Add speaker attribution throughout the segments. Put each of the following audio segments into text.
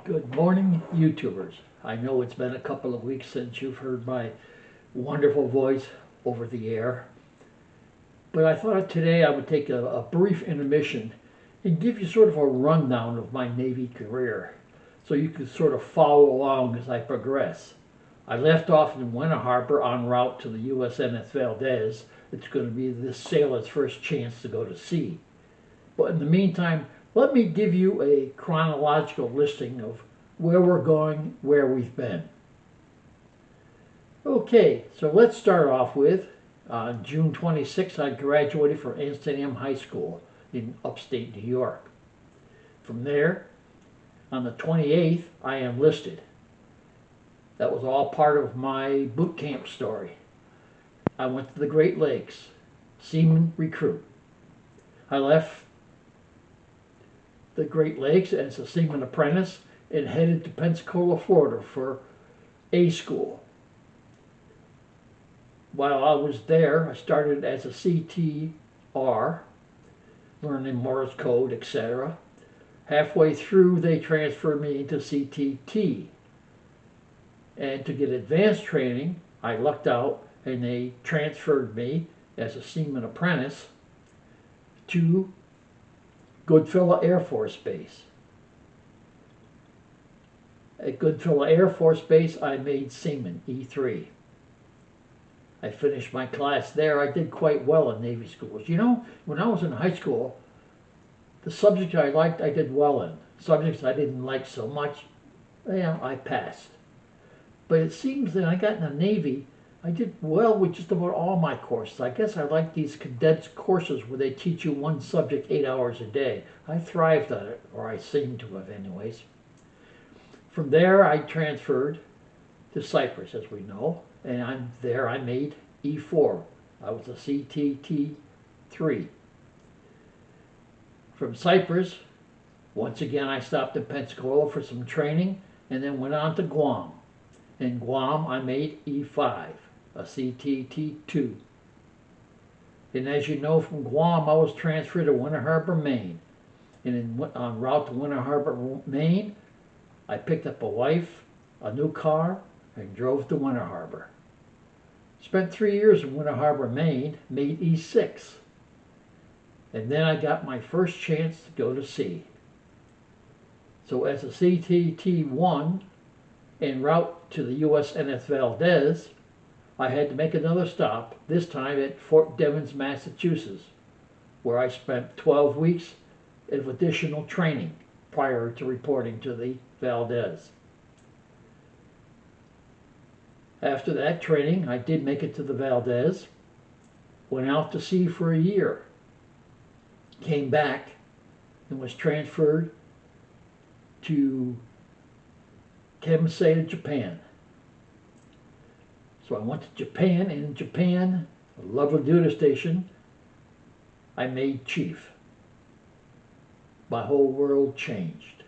Speaker 1: Good morning, YouTubers. I know it's been a couple of weeks since you've heard my wonderful voice over the air, but I thought today I would take a brief intermission and give you sort of a rundown of my Navy career so you can sort of follow along as I progress. I left off in Winter Harbor en route to the USNS Valdez. It's going to be this sailor's first chance to go to sea. But in the meantime, let me give you a chronological listing of where we're going, where we've been. Okay, so let's start off with on June 26th, I graduated from Amsterdam High School in upstate New York. From there, on the 28th, I enlisted. That was all part of my boot camp story. I went to the Great Lakes, seaman recruit. I left the Great Lakes as a seaman apprentice and headed to Pensacola, Florida for A school. While I was there, I started as a CTR, learning Morse code, etc. Halfway through, they transferred me into CTT. And to get advanced training, I lucked out and they transferred me as a seaman apprentice to Goodfellow Air Force Base. At Goodfellow Air Force Base, I made Seaman E3. I finished my class there. I did quite well in Navy schools. You know, when I was in high school, the subjects I liked, I did well in. Subjects I didn't like so much, I passed. But it seems that I got in the Navy, I did well with just about all my courses. I guess I like these condensed courses where they teach you one subject 8 hours a day. I thrived on it, or I seem to have anyways. From there, I transferred to Cyprus, as we know, and I made E4. I was a CTT3. From Cyprus, once again, I stopped in Pensacola for some training and then went on to Guam. In Guam, I made E5, a CTT2. And as you know, from Guam, I was transferred to Winter Harbor, Maine. And en route to Winter Harbor, Maine, I picked up a wife, a new car, and drove to Winter Harbor. Spent 3 years in Winter Harbor, Maine, made E6. And then I got my first chance to go to sea. So as a CTT1, en route to the USNS Valdez, I had to make another stop, this time at Fort Devens, Massachusetts, where I spent 12 weeks of additional training prior to reporting to the Valdez. After that training, I did make it to the Valdez, went out to sea for a year, came back, and was transferred to Kemisei, Japan. So I went to Japan, and in Japan, a lovely duty station, I made chief. My whole world changed.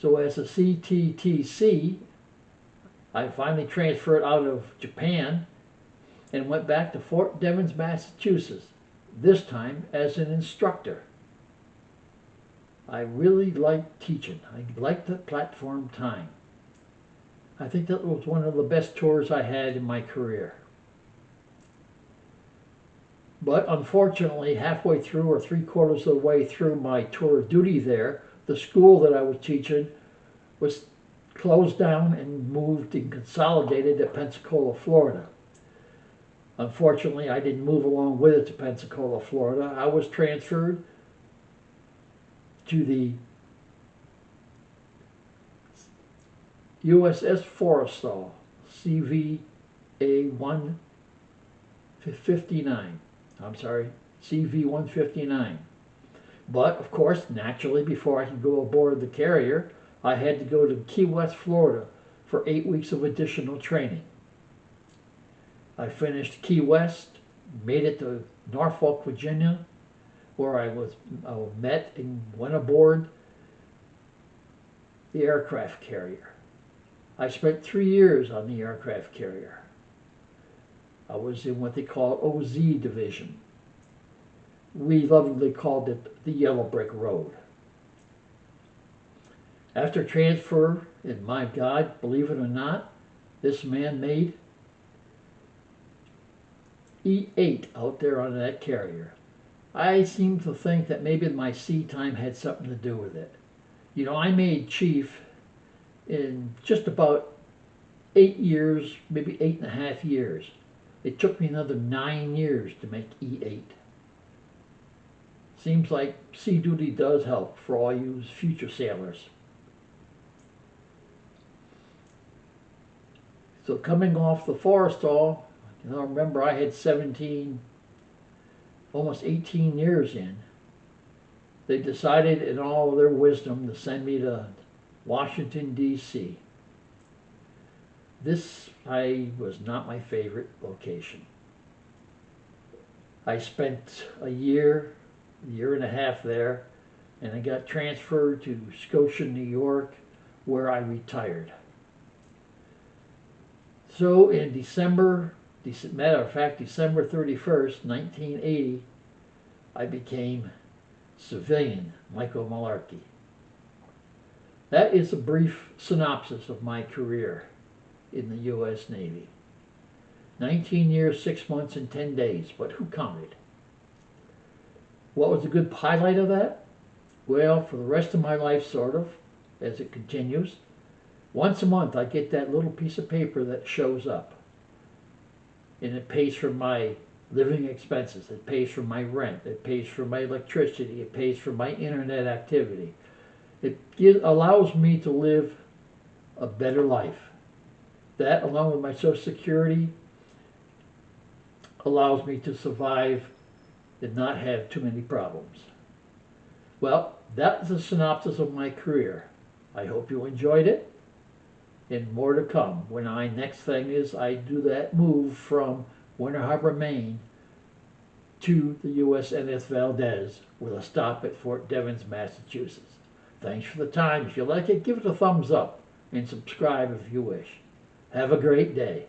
Speaker 1: So as a CTTC, I finally transferred out of Japan and went back to Fort Devens, Massachusetts, this time as an instructor. I really liked teaching. I liked the platform time. I think that was one of the best tours I had in my career. But unfortunately, halfway through or 3/4 of the way through my tour of duty there, the school that I was teaching was closed down and moved and consolidated to Pensacola, Florida. Unfortunately, I didn't move along with it to Pensacola, Florida. I was transferred to the USS Forrestal, CV-A 159. I'm sorry, CV-159. But, of course, naturally, before I could go aboard the carrier, I had to go to Key West, Florida for 8 weeks of additional training. I finished Key West, made it to Norfolk, Virginia, where I met and went aboard the aircraft carrier. I spent 3 years on the aircraft carrier. I was in what they call OZ division. We lovingly called it the Yellow Brick Road. After transfer, and my God, believe it or not, this man made E8 out there on that carrier. I seem to think that maybe my sea time had something to do with it. You know, I made Chief in just about 8 years, maybe 8.5 years. It took me another 9 years to make E8. Seems like sea duty does help for all you future sailors. So coming off the Forrestal, you know, remember I had 17, almost 18 years in. They decided in all of their wisdom to send me to Washington, D.C. This was not my favorite location. I spent a year and a half there, and I got transferred to Scotia, New York, where I retired. So in matter of fact, December 31st, 1980, I became civilian Michael Malarkey. That is a brief synopsis of my career in the U.S. Navy. 19 years, 6 months, and 10 days, but who counted? What was the good highlight of that? Well, for the rest of my life, sort of, as it continues, once a month I get that little piece of paper that shows up. And it pays for my living expenses. It pays for my rent. It pays for my electricity. It pays for my internet activity. It allows me to live a better life. That, along with my Social Security, allows me to survive and not have too many problems. Well, that's a synopsis of my career. I hope you enjoyed it, and more to come. When next thing is I do that move from Winter Harbor, Maine to the USNS Valdez with a stop at Fort Devens, Massachusetts. Thanks for the time. If you like it, give it a thumbs up and subscribe if you wish. Have a great day.